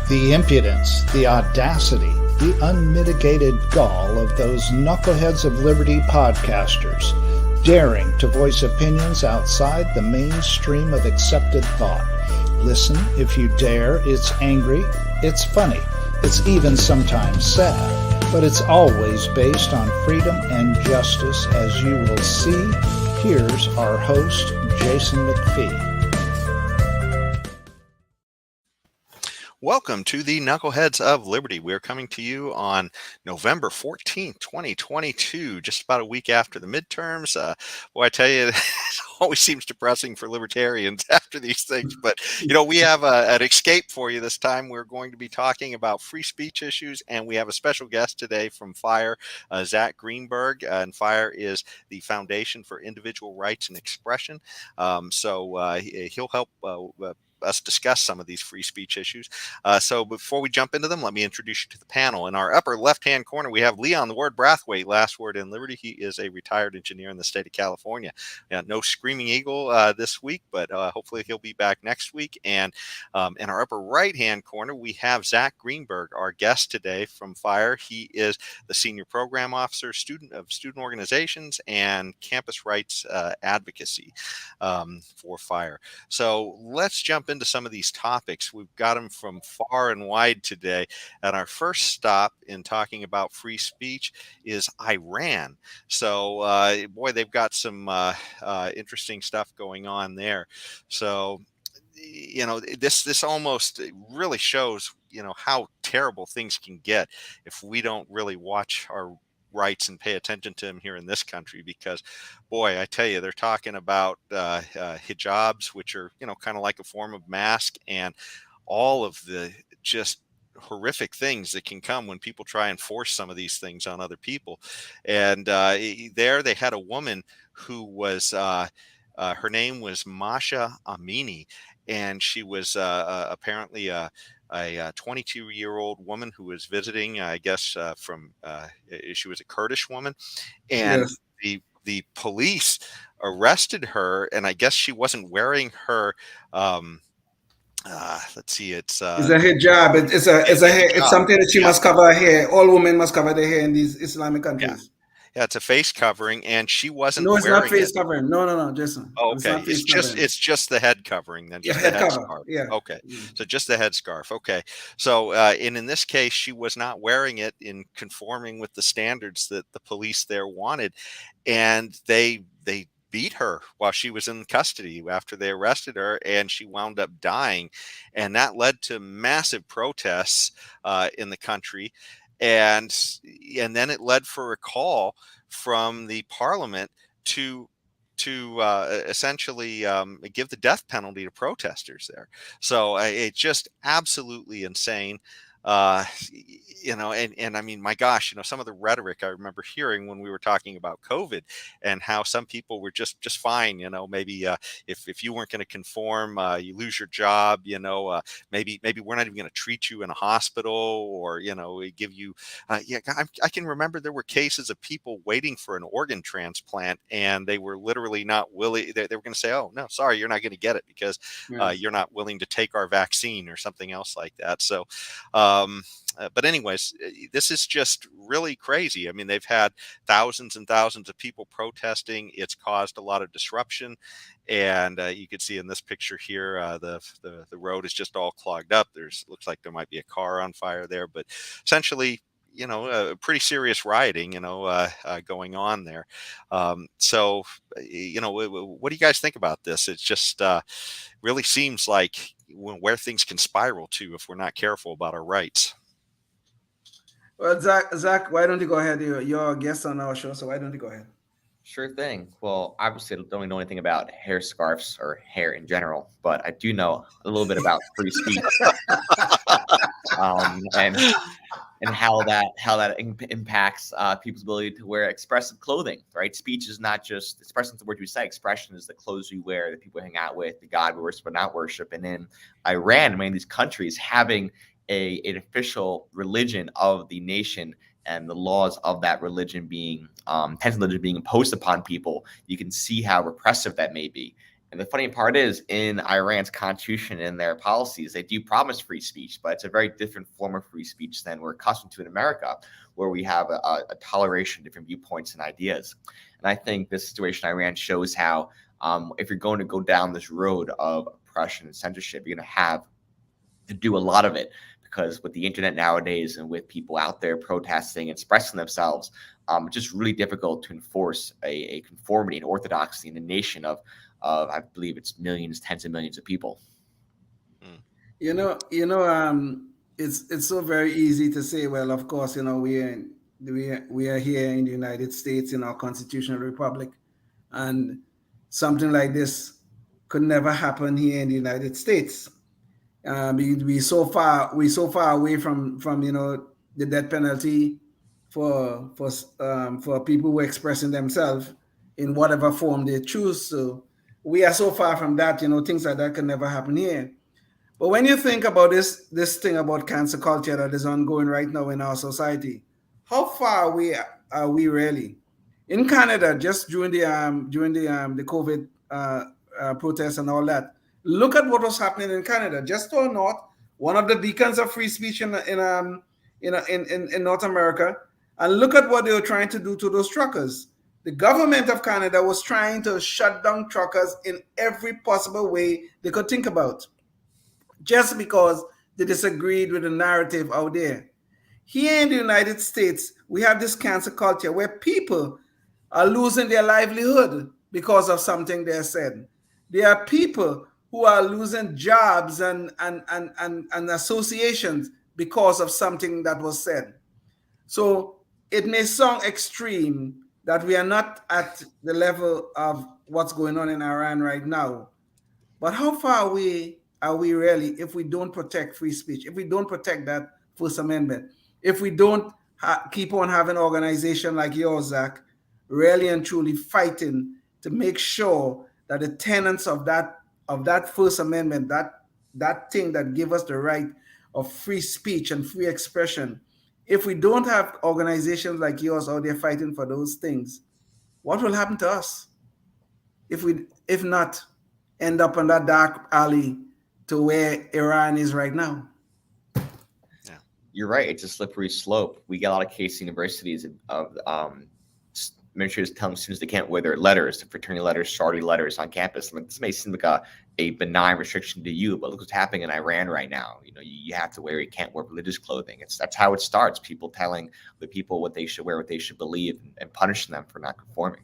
The impudence, the audacity, the unmitigated gall of those knuckleheads of liberty podcasters, daring to voice opinions outside the mainstream of accepted thought. Listen if you dare. It's angry, it's funny, it's even sometimes sad, but it's always based on freedom and justice, as you will see. Here's our host, Jason McPhee. Welcome to the Knuckleheads of Liberty. We're coming to you on November 14th, 2022, just about a week after the midterms. Boy, I tell you, it always seems depressing for libertarians after these things. But, we have an escape for you this time. We're going to be talking about free speech issues, and we have a special guest today from FIRE, Zach Greenberg. And FIRE is the Foundation for Individual Rights and Expression. So he'll help us discuss some of these free speech issues. So before we jump into them, let me introduce you to the panel. In our upper left-hand corner, we have Leon the Word Brathwaite, last word in Liberty. He is a retired engineer in the state of California. No Screaming Eagle this week, but hopefully he'll be back next week. And in our upper right-hand corner, we have Zach Greenberg, our guest today from FIRE. He is the Senior Program Officer, Student Organizations and Campus Rights Advocacy for FIRE. So let's jump into some of these topics. We've got them from far and wide today. And our first stop in talking about free speech is Iran. So, boy, they've got some interesting stuff going on there. So, this almost really shows, how terrible things can get if we don't really watch our rights and pay attention to them here in this country, because boy, I tell you, they're talking about hijabs, which are, kind of like a form of mask, and all of the just horrific things that can come when people try and force some of these things on other people. And there they had a woman who was, her name was Masha Amini, and she was apparently a 22-year-old woman who was visiting, I guess, she was a Kurdish woman, and yes. The police arrested her, and I guess she wasn't wearing her. Let's see, it's a hijab. It's something that she must cover her hair. All women must cover their hair in these Islamic countries. Yeah, it's a face covering, and she wasn't. No, it's not face covering. No, Jason. Oh, okay, it's just the head covering then. Just the head cover. Scarf. Yeah. Okay, so just the headscarf. Okay, so and in this case, she was not wearing it in conforming with the standards that the police there wanted, and they beat her while she was in custody after they arrested her, and she wound up dying, and that led to massive protests in the country. And then it led for a call from the parliament to essentially give the death penalty to protesters there. So it's just absolutely insane. And I mean, my gosh, some of the rhetoric I remember hearing when we were talking about COVID and how some people were just fine, maybe if you weren't going to conform, you lose your job, maybe we're not even going to treat you in a hospital, or, we give you, I can remember there were cases of people waiting for an organ transplant, and they were literally not willing. They were going to say, oh, no, sorry, you're not going to get it because you're not willing to take our vaccine or something else like that. So, but anyways, this is just really crazy. I mean, they've had thousands and thousands of people protesting. It's caused a lot of disruption. And you can see in this picture here, the road is just all clogged up. Looks like there might be a car on fire there. But essentially, pretty serious rioting, going on there. So, what do you guys think about this? It just really seems like where things can spiral to if we're not careful about our rights. Well, Zach, why don't you go ahead? You're a guest on our show, so why don't you go ahead? Sure thing. Well, obviously, I don't know anything about hair scarves or hair in general, but I do know a little bit about free speech and how that impacts people's ability to wear expressive clothing. Right? Speech is not just expression. The word we say. Expression is the clothes we wear, the people we hang out with, the God we worship but not worship. And in Iran, many of these countries having an official religion of the nation and the laws of that religion being imposed upon people, you can see how repressive that may be. And the funny part is, in Iran's constitution and their policies, they do promise free speech, but it's a very different form of free speech than we're accustomed to in America, where we have a toleration of different viewpoints and ideas. And I think this situation in Iran shows how if you're going to go down this road of oppression and censorship, you're going to have to do a lot of it, because with the internet nowadays and with people out there protesting, expressing themselves, it's just really difficult to enforce a conformity and orthodoxy in a nation of I believe it's millions, tens of millions of people. It's so very easy to say, well, of course, we are here in the United States in our constitutional republic, and something like this could never happen here in the United States. We so far away from the death penalty for people who are expressing themselves in whatever form they choose. So we are so far from that. Things like that can never happen here. But when you think about this thing about cancel culture that is ongoing right now in our society, how far away are we really? In Canada, just during the COVID protests and all that, look at what was happening in Canada. Just to our north, one of the beacons of free speech in North America, and look at what they were trying to do to those truckers. The government of Canada was trying to shut down truckers in every possible way they could think about, just because they disagreed with the narrative out there. Here in the United States, we have this cancel culture where people are losing their livelihood because of something they said. There are people who are losing jobs and associations because of something that was said. So it may sound extreme that we are not at the level of what's going on in Iran right now, but how far away are we really if we don't protect free speech, if we don't protect that First Amendment, if we don't keep on having an organization like yours, Zach, really and truly fighting to make sure that the tenets of that First Amendment, that thing that give us the right of free speech and free expression, if we don't have organizations like yours out there fighting for those things, what will happen to us? If not, end up in that dark alley to where Iran is right now. Yeah, you're right. It's a slippery slope. We get a lot of case universities of administrators telling students they can't wear their letters, the fraternity letters, sorority letters on campus. Like, this may seem like a benign restriction to you, but look what's happening in Iran right now. You have to wear, you can't wear religious clothing. That's how it starts. People telling the people what they should wear, what they should believe, and punishing them for not conforming.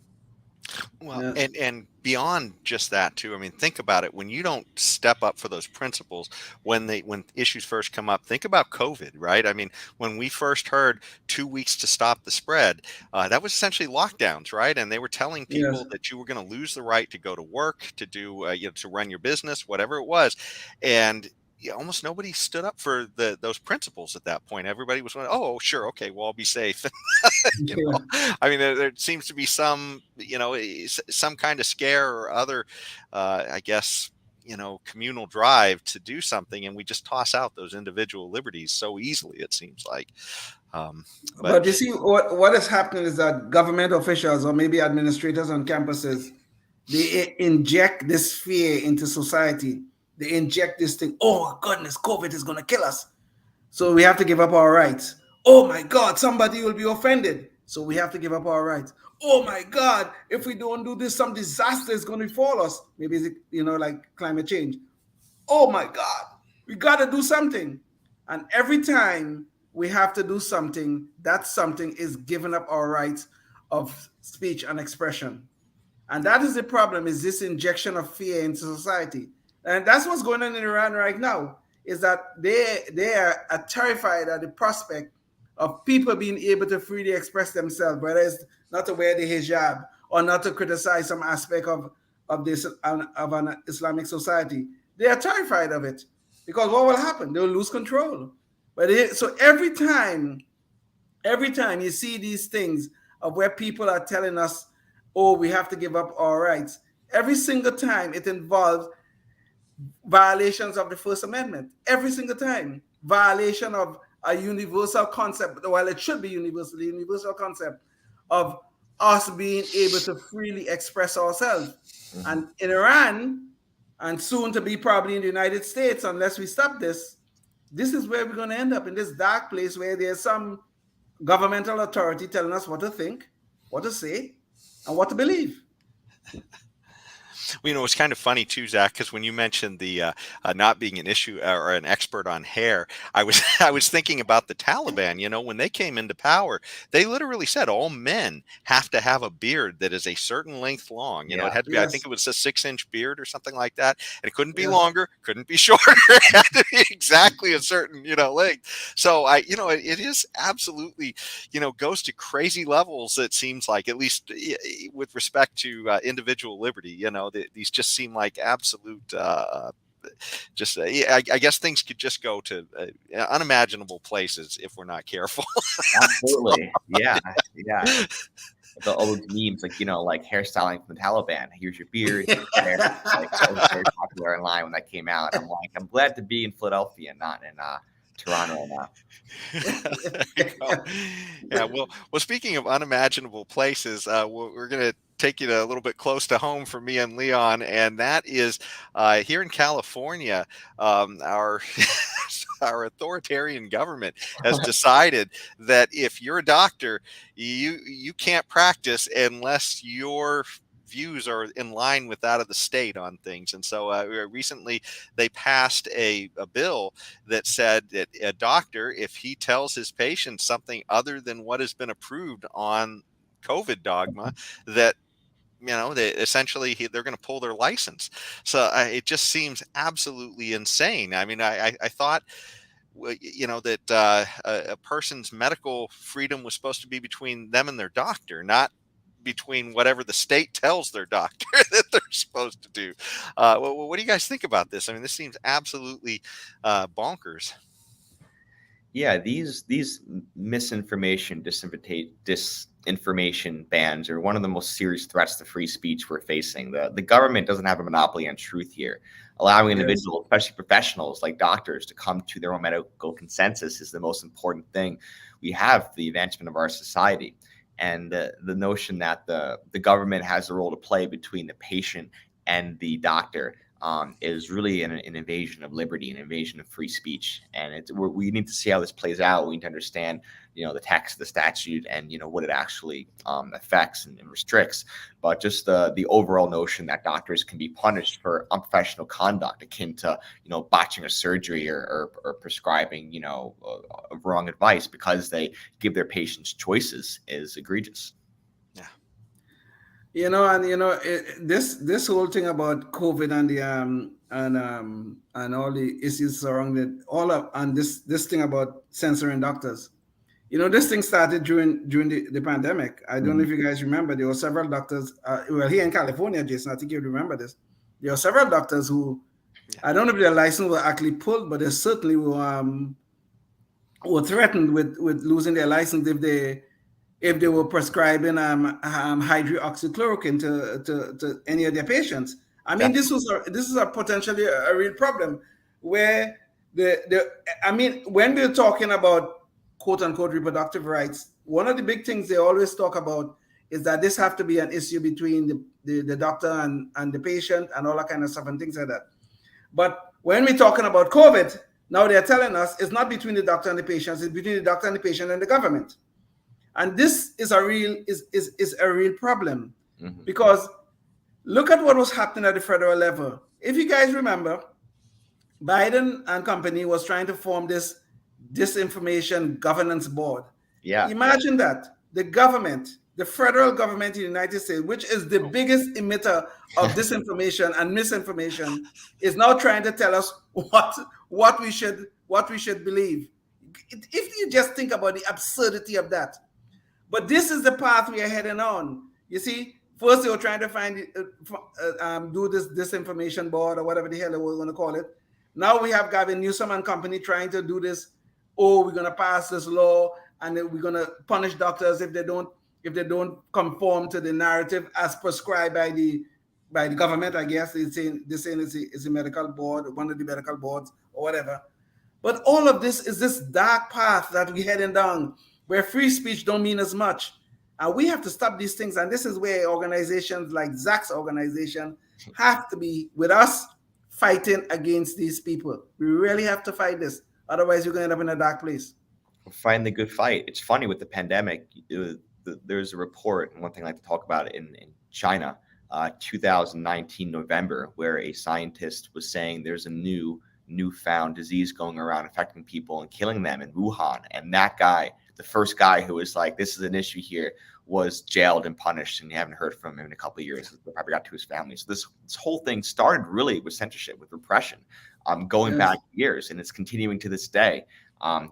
Well, yeah. and beyond just that too. I mean, think about it. When you don't step up for those principles, when issues first come up, think about COVID, right? I mean, when we first heard 2 weeks to stop the spread, that was essentially lockdowns, right? And they were telling people that you were going to lose the right to go to work, to do, to run your business, whatever it was, and almost nobody stood up for those principles at that point. Everybody was going, "Oh, sure, okay, well, I'll be safe." I mean, there seems to be some, some kind of scare or other, I guess, communal drive to do something, and we just toss out those individual liberties so easily. It seems like. But you see, what is happening is that government officials or maybe administrators on campuses, they inject this fear into society. They inject this thing. Oh, goodness, COVID is going to kill us. So we have to give up our rights. Oh, my God, somebody will be offended. So we have to give up our rights. Oh, my God, if we don't do this, some disaster is going to befall us. Maybe, like climate change. Oh, my God, we got to do something. And every time we have to do something, that something is giving up our rights of speech and expression. And that is the problem, is this injection of fear into society. And that's what's going on in Iran right now, is that they are terrified at the prospect of people being able to freely express themselves, whether it's not to wear the hijab or not to criticize some aspect of an Islamic society. They are terrified of it, because what will happen? They'll lose control. So every time you see these things of where people are telling us, oh, we have to give up our rights, every single time it involves violations of the First Amendment. Every single time. Violation of a universal concept, well, it should be universal concept of us being able to freely express ourselves. And in Iran, and soon to be probably in the United States, unless we stop this, this is where we're going to end up, in this dark place where there's some governmental authority telling us what to think, what to say, and what to believe. Well, it's kind of funny too, Zach, because when you mentioned the not being an issue or an expert on hair, I was I was thinking about the Taliban. When they came into power, they literally said all men have to have a beard that is a certain length long. It had to be, I think it was a 6-inch beard or something like that, and it couldn't be longer, couldn't be shorter. It had to be exactly a certain length. So it is absolutely goes to crazy levels. It seems like, at least with respect to individual liberty. These just seem like absolute I guess things could just go to unimaginable places if we're not careful. Absolutely. Yeah. All those memes, like hairstyling from the Taliban. Here's your beard. Hair. That was very popular online when that came out. I'm glad to be in Philadelphia, not in Toronto now. Yeah. Well, speaking of unimaginable places, we're going to take you a little bit close to home for me and Leon, and that is here in California. Our our authoritarian government has decided that if you're a doctor, you can't practice unless your views are in line with that of the state on things. And so recently they passed a bill that said that a doctor, if he tells his patients something other than what has been approved on COVID dogma, that they essentially they're going to pull their license. So it just seems absolutely insane. I mean, I thought that a person's medical freedom was supposed to be between them and their doctor, not between whatever the state tells their doctor that they're supposed to do. What do you guys think about this? I mean, this seems absolutely bonkers. Yeah, these misinformation, disinformation bans are one of the most serious threats to free speech we're facing. The government doesn't have a monopoly on truth here. Allowing individuals, especially professionals like doctors, to come to their own medical consensus is the most important thing we have for the advancement of our society. And the notion that the government has a role to play between the patient and the doctor is really an invasion of liberty, an invasion of free speech. And we need to see how this plays out. We need to understand, the text of the statute and, what it actually affects and restricts. But just the overall notion that doctors can be punished for unprofessional conduct akin to, botching a surgery or prescribing, wrong advice because they give their patients choices is egregious. This whole thing about COVID and the and all the issues surrounding this thing about censoring doctors. This thing started during the pandemic. I don't know if you guys remember. There were several doctors. Here in California, Jason, I think you remember this. There were several doctors who, I don't know if their license were actually pulled, but they certainly were threatened with losing their license if they were prescribing hydroxychloroquine to any of their patients. I mean, this is a potentially a real problem where when we're talking about quote unquote reproductive rights, one of the big things they always talk about is that this have to be an issue between the doctor and the patient and all that kind of stuff and things like that. But when we're talking about COVID, now they're telling us it's not between the doctor and the patient, it's between the doctor and the patient and the government. And this is a real problem because look at what was happening at the federal level. If you guys remember, Biden and company was trying to form this disinformation governance board. Yeah. Imagine that the government, the federal government in the United States, which is the biggest emitter of disinformation and misinformation, is now trying to tell us what we should believe. If you just think about the absurdity of that. But this is the path we are heading on. You see, first they were trying to do this disinformation board or whatever the hell they were going to call it. Now we have Gavin Newsom and company trying to do this. Oh, we're going to pass this law and then we're going to punish doctors if they don't conform to the narrative as prescribed by the government. I guess they're saying it's a medical board, one of the medical boards or whatever. But all of this is this dark path that we're heading down, where free speech don't mean as much. And we have to stop these things. And this is where organizations like Zach's organization have to be with us fighting against these people. We really have to fight this. Otherwise, you're going to end up in a dark place. Find the good fight. It's funny with the pandemic. There's a report, and one thing I like to talk about in China, 2019 November, where a scientist was saying there's a newfound disease going around affecting people and killing them in Wuhan. And that guy, the first guy who was like, this is an issue here, was jailed and punished, and you haven't heard from him in a couple of years. They probably got to his family. So this whole thing started really with censorship, with repression, going back years, and it's continuing to this day,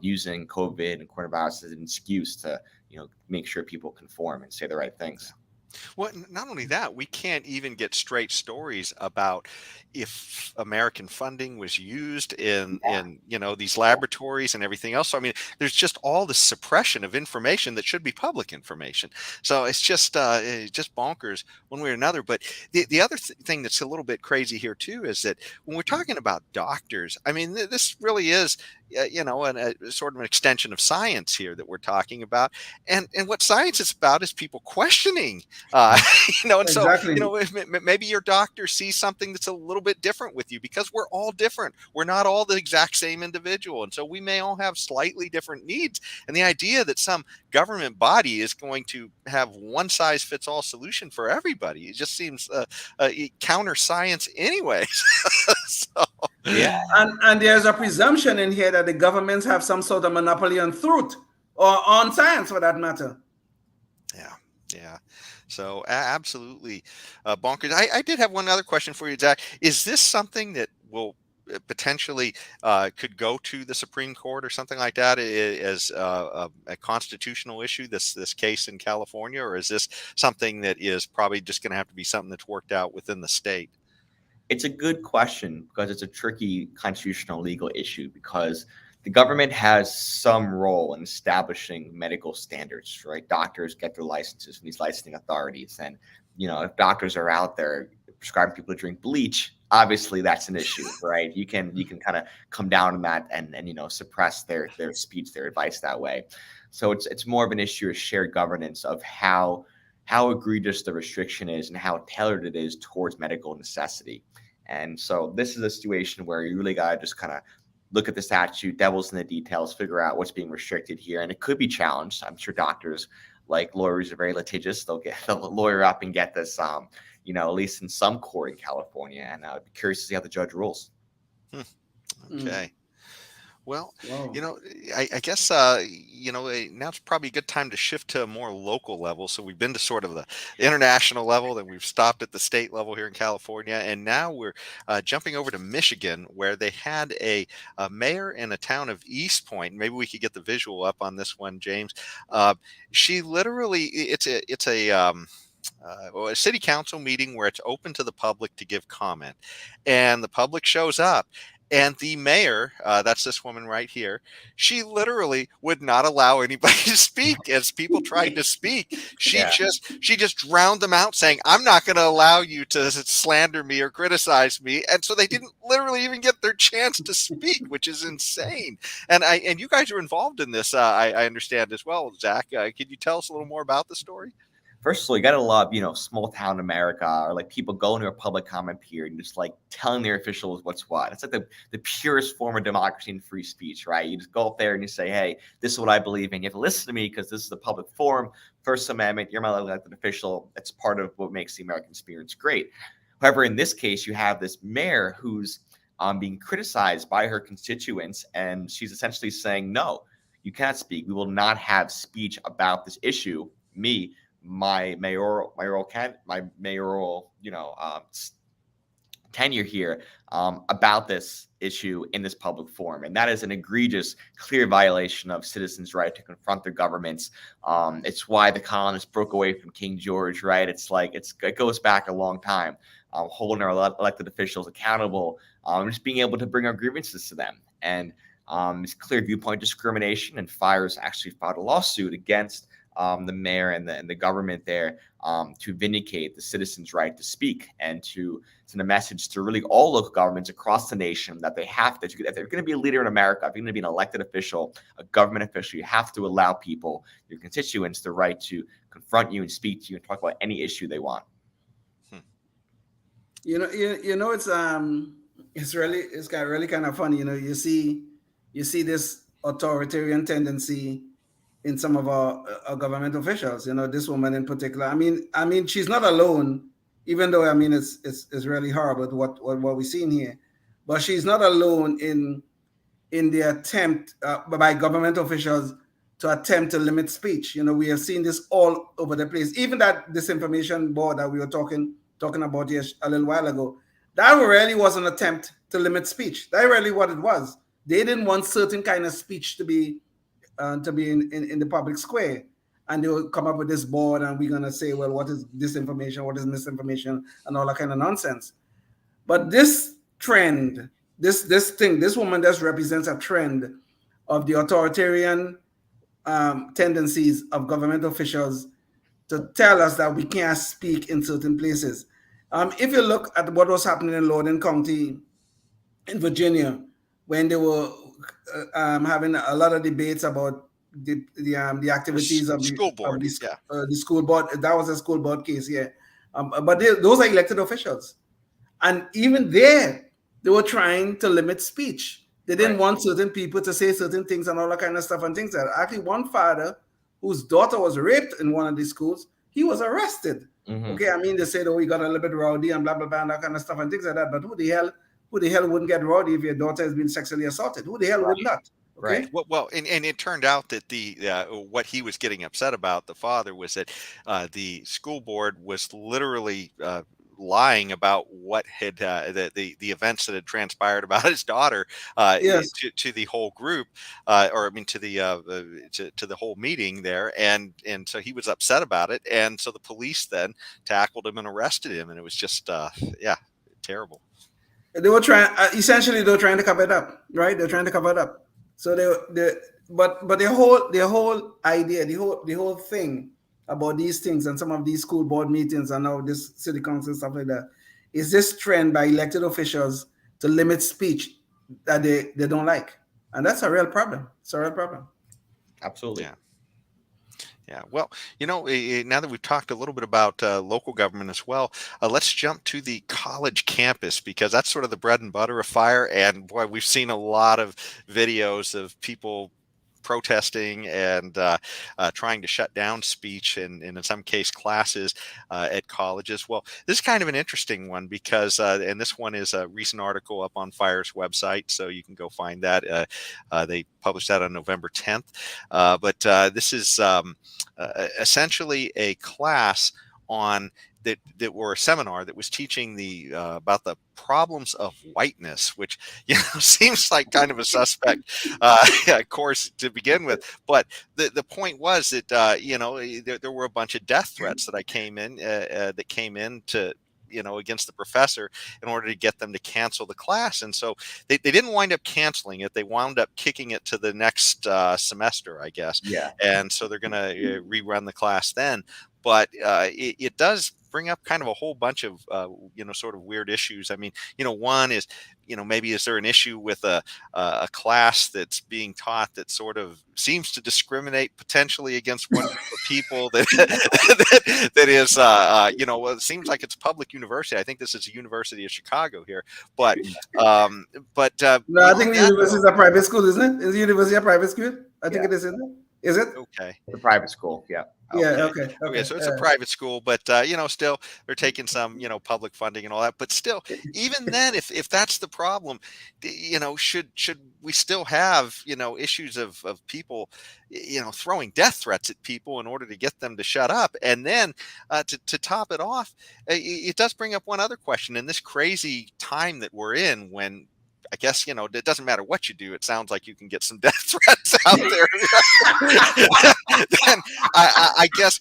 using COVID and coronavirus as an excuse to, make sure people conform and say the right things. Well, not only that, we can't even get straight stories about if American funding was used in these laboratories and everything else. So, I mean, there's just all this suppression of information that should be public information. So it's just bonkers one way or another. But the other thing that's a little bit crazy here too is that when we're talking about doctors, I mean, this really is a sort of an extension of science here that we're talking about, and what science is about is people questioning, and Exactly. so maybe your doctor sees something that's a little bit different with you, because we're all different. We're not all the exact same individual, and so we may all have slightly different needs. And the idea that some government body is going to have one size fits all solution for everybody, it just seems counter science anyway. So. Yeah. And there's a presumption in here that the governments have some sort of monopoly on truth, or on science for that matter. Yeah. So absolutely bonkers. I did have one other question for you, Zach. Is this something that will potentially could go to the Supreme Court or something like that as a constitutional issue, this case in California, or is this something that is probably just going to have to be something that's worked out within the state? It's a good question, because it's a tricky constitutional legal issue, because the government has some role in establishing medical standards, right? Doctors get their licenses from these licensing authorities. And, if doctors are out there prescribing people to drink bleach, obviously that's an issue, right? You can kind of come down on that and suppress their speech, their advice that way. So it's more of an issue of shared governance of how egregious the restriction is and how tailored it is towards medical necessity. And so this is a situation where you really got to just kind of look at the statute, devils in the details, figure out what's being restricted here. And it could be challenged. I'm sure doctors, like lawyers, are very litigious. They'll lawyer up and get this, at least in some court in California. And I'd be curious to see how the judge rules. Okay. Well, Wow. I guess, now it's probably a good time to shift to a more local level. So we've been to sort of the international level, then we've stopped at the state level here in California. And now we're jumping over to Michigan, where they had a mayor in a town of Eastpointe. Maybe we could get the visual up on this one, James. She literally, it's a city council meeting where it's open to the public to give comment, and the public shows up. And the mayor, that's this woman right here, she literally would not allow anybody to speak. As people tried to speak, she just drowned them out, saying, "I'm not going to allow you to slander me or criticize me." And so they didn't literally even get their chance to speak, which is insane. And you guys are involved in this, I understand as well, Zach. Could you tell us a little more about the story? First of all, you got to love, small town America, or like people going to a public comment period and just like telling their officials what's what. It's like the purest form of democracy and free speech, right? You just go up there and you say, hey, this is what I believe in. You have to listen to me because this is a public forum. First Amendment, you're my elected official. It's part of what makes the American experience great. However, in this case, you have this mayor who's being criticized by her constituents, and she's essentially saying, no, you can't speak. We will not have speech about this issue. My mayoral tenure here about this issue in this public forum. And that is an egregious, clear violation of citizens' right to confront their governments. It's why the colonists broke away from King George, right? It goes back a long time, holding our elected officials accountable, just being able to bring our grievances to them. And it's clear viewpoint discrimination, and Fires actually filed a lawsuit against the mayor and the government there to vindicate the citizens' right to speak and to send a message to really all local governments across the nation that they have to, if they're going to be a leader in America, if you're going to be an elected official, a government official, you have to allow people, your constituents, the right to confront you and speak to you and talk about any issue they want. It's really kind of funny. You see this authoritarian tendency in some of our government officials. This woman in particular. I mean, she's not alone. Even though it's really horrible what we're seeing here, but she's not alone in the attempt by government officials to attempt to limit speech. We have seen this all over the place. Even that disinformation board that we were talking about here a little while ago, that really was an attempt to limit speech. That's really what it was. They didn't want certain kind of speech to be in the public square. And they will come up with this board and we're going to say, well, what is disinformation? What is misinformation? And all that kind of nonsense. But this trend, this woman just represents a trend of the authoritarian tendencies of government officials to tell us that we can't speak in certain places. If you look at what was happening in Loudoun County in Virginia, when they were having a lot of debates about the activities of the school board, the school board. That was a school board case, yeah. But those are elected officials, and even there, they were trying to limit speech. They didn't want certain people to say certain things and all that kind of stuff and things like that. Actually, one father whose daughter was raped in one of these schools, he was arrested. Mm-hmm. Okay, they said, oh, he got a little bit rowdy and blah blah blah and that kind of stuff and things like that. But who the hell wouldn't get rowdy if your daughter has been sexually assaulted? Who the hell would not? Okay? Right. Well, and it turned out that what he was getting upset about, the father, was that the school board was literally lying about what had the events that had transpired about his daughter to the whole group, to the whole meeting there, and so he was upset about it, and so the police then tackled him and arrested him, and it was just terrible. They were trying to cover it up, right? They're trying to cover it up. So but the whole idea, the whole thing about these things and some of these school board meetings and now this city council stuff like that is this trend by elected officials to limit speech that they don't like, and that's a real problem. It's a real problem. Absolutely. Yeah. Yeah. Well, now that we've talked a little bit about local government as well, let's jump to the college campus, because that's sort of the bread and butter of FIRE. And boy, we've seen a lot of videos of people protesting and trying to shut down speech and in some case classes at colleges. Well, this is kind of an interesting one because, and this one is a recent article up on FIRE's website, so you can go find that. They published that on November 10th. But this is essentially a class on that were a seminar that was teaching about the problems of whiteness, which seems like kind of a suspect course to begin with. But the point was that there were a bunch of death threats that came in to against the professor in order to get them to cancel the class. And so they didn't wind up canceling it. They wound up kicking it to the next semester, I guess. Yeah. And so they're going to rerun the class then. But it does bring up kind of a whole bunch of, sort of weird issues. I mean, one is, maybe is there an issue with a class that's being taught that sort of seems to discriminate potentially against one group of people that is, it seems like it's a public university. I think this is the University of Chicago here, but no, I think the university is a private school, isn't it? Is the university a private school? I think it is, isn't it? Is it? Okay. The private school, yeah. Yeah. Okay. So it's a private school, but still they're taking some, public funding and all that. But still, even then, if that's the problem, should we still have issues of people, throwing death threats at people in order to get them to shut up? And then to top it off, it does bring up one other question in this crazy time that we're in, when I guess, it doesn't matter what you do. It sounds like you can get some death threats out there. Then I guess,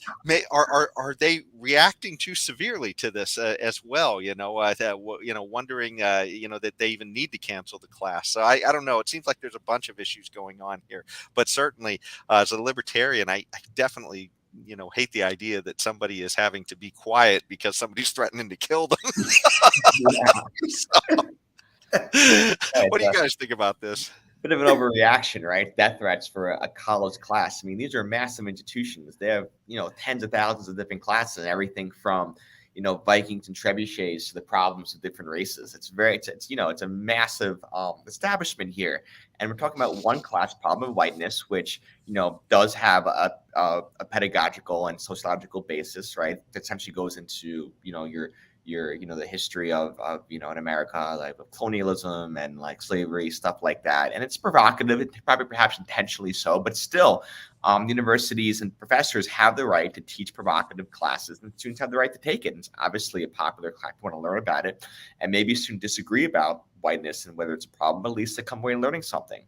are they reacting too severely to this as well? Wondering, that they even need to cancel the class. So I don't know. It seems like there's a bunch of issues going on here. But certainly, as a libertarian, I definitely hate the idea that somebody is having to be quiet because somebody's threatening to kill them. What do you guys think about this? Bit of an overreaction, right? Death threats for a college class. I mean, these are massive institutions. They have, tens of thousands of different classes, everything from, Vikings and trebuchets to the problems of different races. It's a massive establishment here. And we're talking about one class problem of whiteness, which, does have a pedagogical and sociological basis, right? That essentially goes into, the history of in America, like colonialism and like slavery, stuff like that. And it's provocative, perhaps intentionally so, but still, universities and professors have the right to teach provocative classes, and students have the right to take it. And it's obviously a popular class, want to learn about it, and maybe students disagree about whiteness and whether it's a problem, but at least they come away learning something.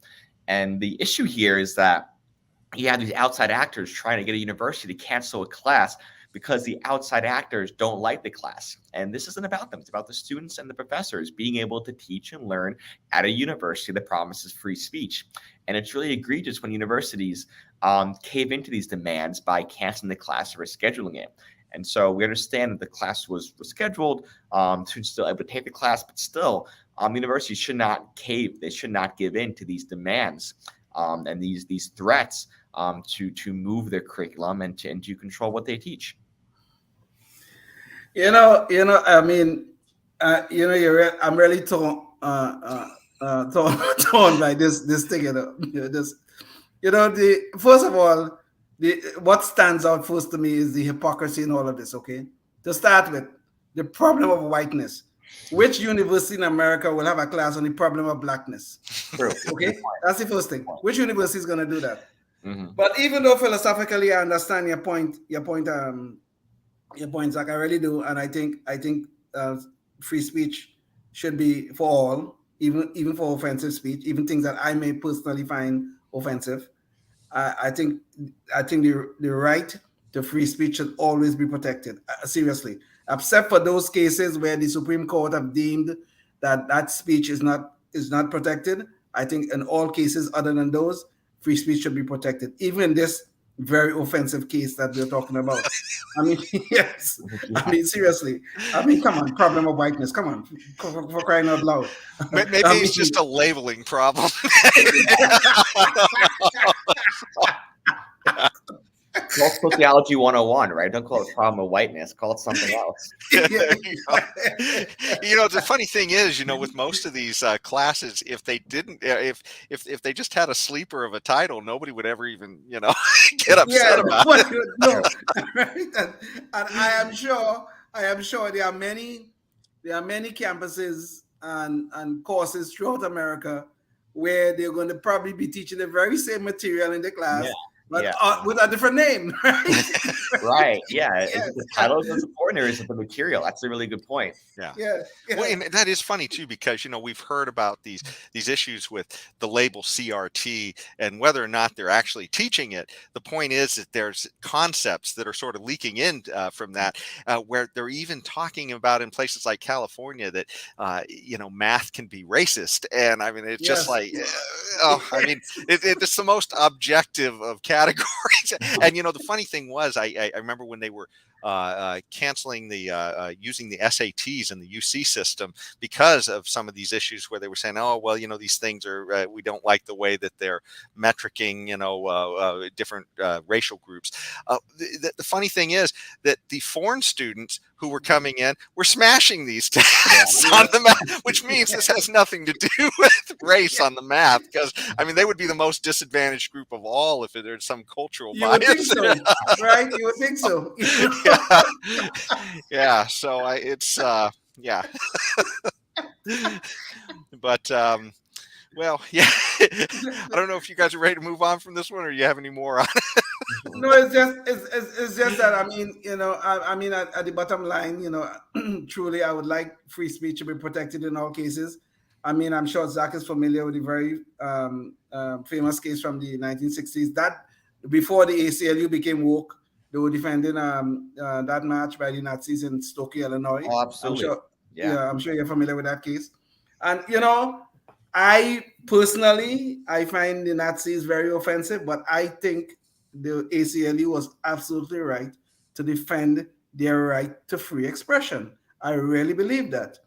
And the issue here is that you have these outside actors trying to get a university to cancel a class because the outside actors don't like the class. And this isn't about them. It's about the students and the professors being able to teach and learn at a university that promises free speech. And it's really egregious when universities cave into these demands by canceling the class or rescheduling it. And so we understand that the class was scheduled, students still able to take the class, but still, universities should not cave. They should not give in to these demands and these threats to move their curriculum and to control what they teach. I mean, I'm really torn by this thing. First of all, what stands out first to me is the hypocrisy in all of this. Okay, to start with, the problem of whiteness. Which university in America will have a class on the problem of blackness? True. Okay, that's the first thing. Which university is going to do that? Mm-hmm. But even though philosophically I understand your point, Zach, I really do, and I think free speech should be for all, even for offensive speech, even things that I may personally find offensive. I think the right to free speech should always be protected. Seriously, except for those cases where the Supreme Court have deemed that speech is not protected. I think in all cases other than those, free speech should be protected, even in this very offensive case that we're talking about. I mean, yes. I mean, seriously. I mean, come on, problem of whiteness. Come on, for crying out loud. Maybe it's just a labeling problem. Call it sociology 101, right? Don't call it problem of whiteness. Call it something else. The funny thing is, with most of these classes, if they didn't, if they just had a sleeper of a title, nobody would ever even, get upset about it. No, right? And I am sure there are many campuses and courses throughout America where they're going to probably be teaching the very same material in the class. Yeah. But with a different name, right? Right. Yeah. Is it the title that's important, or is it the material? That's a really good point. Yeah. Well, and that is funny too, because we've heard about these issues with the label CRT and whether or not they're actually teaching it. The point is that there's concepts that are sort of leaking in from that, where they're even talking about in places like California that math can be racist, and I mean it's just like it's the most objective of categories. And the funny thing was, I remember when they were canceling the using the SATs in the UC system because of some of these issues where they were saying, oh, well, these things are, we don't like the way that they're metricing, different racial groups. The funny thing is that the foreign students who were coming in were smashing these tests on the math, which means this has nothing to do with race on the math, because I mean they would be the most disadvantaged group of all if there's some cultural bias. You would think so, right? You would think so. Yeah. So it's but well, yeah. I don't know if you guys are ready to move on from this one, or you have any more on it. No, it's just that I mean, at the bottom line, truly, I would like free speech to be protected in all cases. I mean, I'm sure Zach is familiar with the very famous case from the 1960s that before the ACLU became woke, they were defending that march by the Nazis in Stokey, Illinois. Oh, absolutely. I'm sure you're familiar with that case. And I personally find the Nazis very offensive, but I think the ACLU was absolutely right to defend their right to free expression. I really believe that.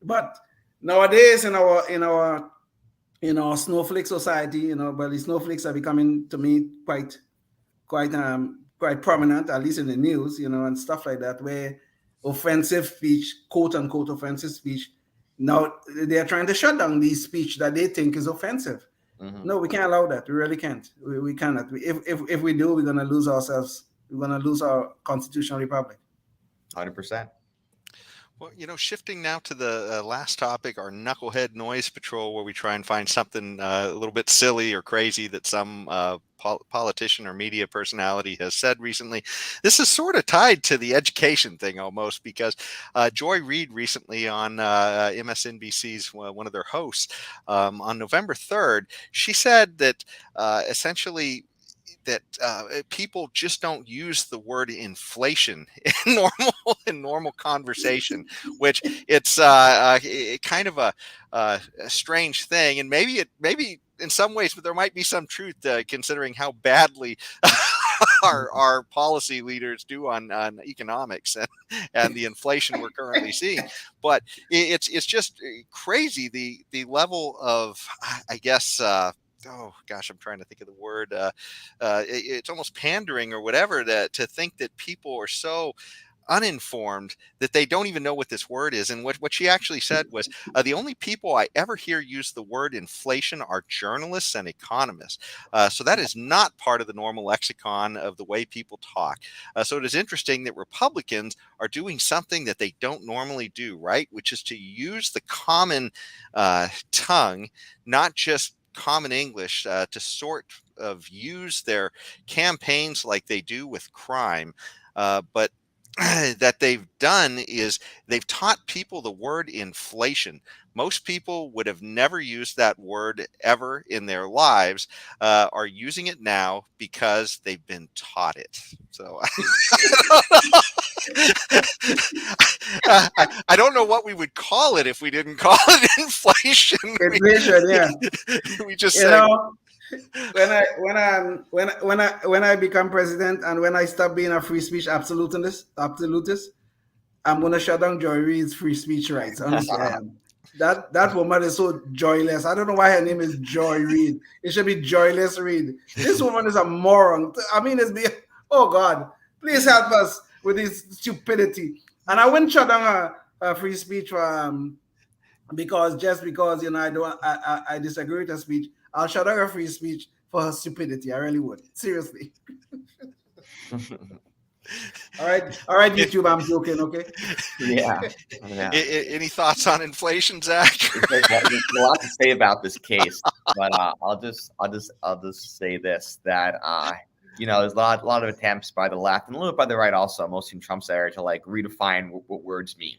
But nowadays in our snowflake society, but the snowflakes are becoming, to me, quite prominent, at least in the news, and stuff like that, where offensive speech, quote unquote offensive speech, now they're trying to shut down the speech that they think is offensive. Mm-hmm. No, we can't allow that. We really can't. We cannot. If we do, we're going to lose ourselves. We're going to lose our constitutional republic. 100%. Well, shifting now to the last topic, our Knucklehead Noise Patrol, where we try and find something a little bit silly or crazy that some politician or media personality has said recently. This is sort of tied to the education thing almost, because Joy Reid recently on MSNBC's one of their hosts on November 3rd, she said that essentially that people just don't use the word inflation in normal conversation, which it's kind of a strange thing, and maybe in some ways, but there might be some truth considering how badly our policy leaders do on economics and the inflation we're currently seeing. But it's just crazy the level of, I guess. Oh gosh, I'm trying to think of the word. It's almost pandering or whatever to think that people are so uninformed that they don't even know what this word is. And what she actually said was the only people I ever hear use the word inflation are journalists and economists. So that is not part of the normal lexicon of the way people talk. So it is interesting that Republicans are doing something that they don't normally do, right? Which is to use the common tongue, not just common English, to sort of use their campaigns like they do with crime. But that they've done is they've taught people the word inflation. Most people would have never used that word ever in their lives, are using it now because they've been taught it. So I don't know what we would call it if we didn't call it inflation. Inflation, yeah. We just say, when I become president and when I stop being a free speech absolutist, I'm gonna shut down Joy Reid's free speech rights. Honestly, I am. That woman is so joyless. I don't know why her name is Joy Reid. It should be Joyless Reid. This woman is a moron. I mean, oh God, please help us with this stupidity. And I wouldn't shut down her free speech because I disagree with her speech. I'll shut down her free speech for her stupidity. I really would. Seriously. All right, YouTube, I'm joking, okay? Yeah. Any thoughts on inflation, Zach? There's a lot to say about this case, but I'll just say this, that there's a lot of attempts by the left and a little bit by the right also, mostly in Trump's era, to like redefine what words mean.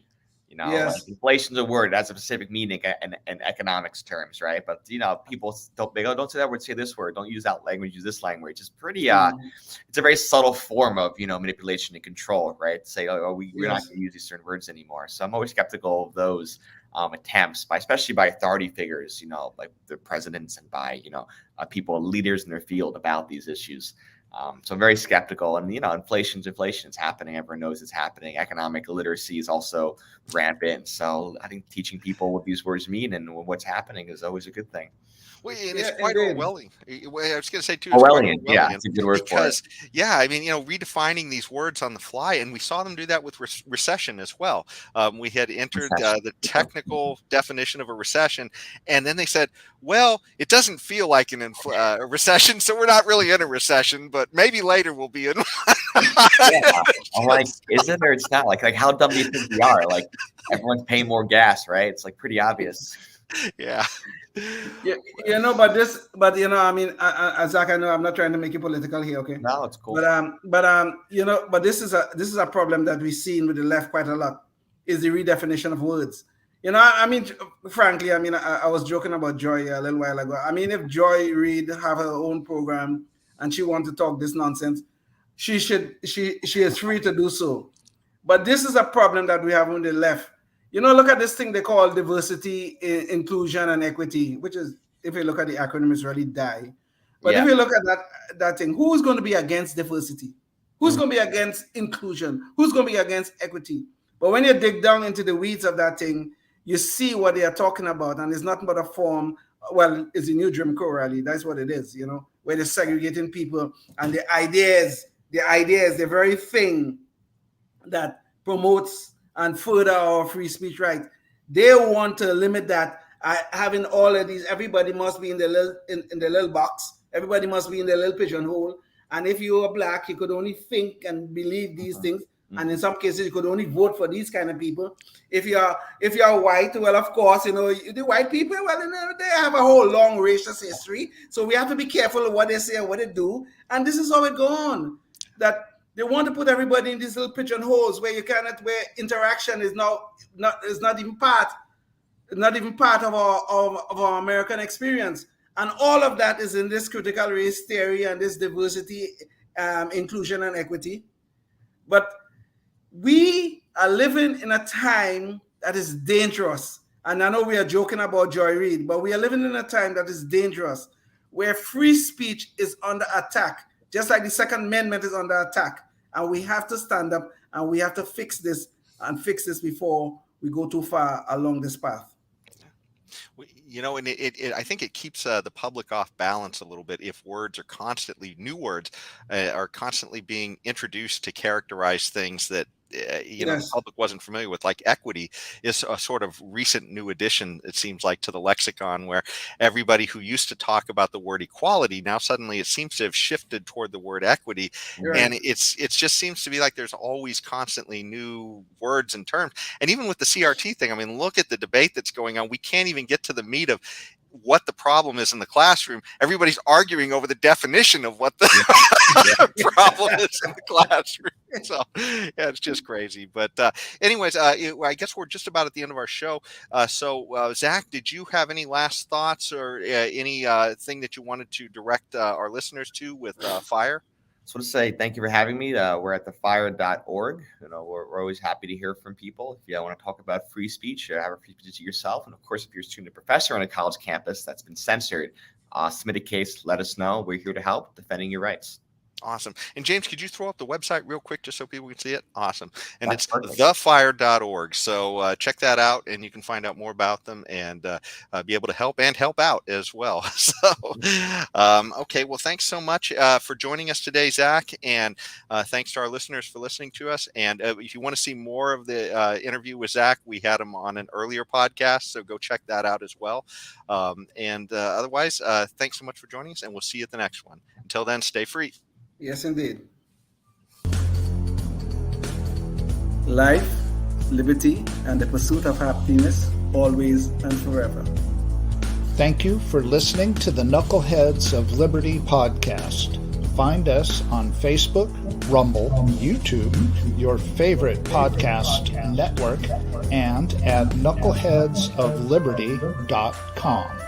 Yes. Like inflation's a word, that's a specific meaning in economics terms, right? But people don't say that word, say this word, don't use that language, use this language. It's pretty it's a very subtle form of manipulation and control, right? Say, we're not going to use these certain words anymore. So I'm always skeptical of those attempts, especially by authority figures, like the presidents and by people, leaders in their field about these issues. So I'm very skeptical, and inflation's happening. Everyone knows it's happening. Economic illiteracy is also rampant. So I think teaching people what these words mean and what's happening is always a good thing. Well, and it's quite Orwellian. I was going to say too. Orwellian, yeah, it's a good word for it. Yeah, I mean, redefining these words on the fly, and we saw them do that with recession as well. We had entered the technical definition of a recession, and then they said, "Well, it doesn't feel like a recession, so we're not really in a recession, but maybe later we'll be in." Yeah. I'm like, is it or it's not? Like how dumb do you think we are? Like everyone's paying more gas, right? It's like pretty obvious. Yeah. I mean, Zach, I know I'm not trying to make it political here, okay? No, it's cool. But this is a problem that we've seen with the left quite a lot, is the redefinition of words. I mean, frankly, I was joking about Joy a little while ago. I mean, if Joy Reid have her own program and she wants to talk this nonsense, she is free to do so. But this is a problem that we have on the left. Look at this thing they call diversity, inclusion, and equity, which is, if you look at the acronym, it's really DIE. But if you look at that thing, who's going to be against diversity? Who's going to be against inclusion? Who's going to be against equity? But when you dig down into the weeds of that thing, you see what they are talking about, and it's nothing but a form. Well, it's a new Jim Crow rally. That's what it is, where they're segregating people, and the idea is the very thing that promotes and further our free speech right. They want to limit that, having all of these. Everybody must be in the little box. Everybody must be in the little pigeonhole. And if you are black, you could only think and believe these things. And in some cases, you could only vote for these kind of people. If you're white, well, of course, the white people, well, they have a whole long racist history. So we have to be careful of what they say and what they do. And this is how it goes on. That they want to put everybody in these little pigeonholes where where interaction is not even part of our American experience. And all of that is in this critical race theory and this diversity, inclusion, and equity. But we are living in a time that is dangerous. And I know we are joking about Joy Reid, but we are living in a time that is dangerous, where free speech is under attack, just like the Second Amendment is under attack. And we have to stand up and we have to fix this before we go too far along this path. And I think it keeps the public off balance a little bit if new words are constantly being introduced to characterize things that the public wasn't familiar with. Like equity is a sort of recent new addition, it seems like, to the lexicon, where everybody who used to talk about the word equality, now suddenly it seems to have shifted toward the word equity. Right. And it just seems to be like there's always constantly new words and terms. And even with the CRT thing, I mean, look at the debate that's going on. We can't even get to the meat of what the problem is in the classroom. Everybody's arguing over the definition of what the problem is in the classroom. So yeah, it's just crazy. But anyways, I guess we're just about at the end of our show. So Zach, did you have any last thoughts or any thing that you wanted to direct our listeners to with FIRE? I just want to say thank you for having me. We're at thefire.org. We're always happy to hear from people. If you want to talk about free speech, have a free speech yourself. And of course, if you're a student or professor on a college campus that's been censored, submit a case, let us know. We're here to help defending your rights. Awesome. And James, could you throw up the website real quick just so people can see it? Awesome. And it's thefire.org. So check that out and you can find out more about them and be able to help out as well. So, okay. Well, thanks so much for joining us today, Zach. And thanks to our listeners for listening to us. And if you want to see more of the interview with Zach, we had him on an earlier podcast. So go check that out as well. And otherwise, thanks so much for joining us and we'll see you at the next one. Until then, stay free. Yes, indeed. Life, liberty, and the pursuit of happiness, always and forever. Thank you for listening to the Knuckleheads of Liberty podcast. Find us on Facebook, Rumble, YouTube, your favorite podcast network, and at knuckleheadsofliberty.com.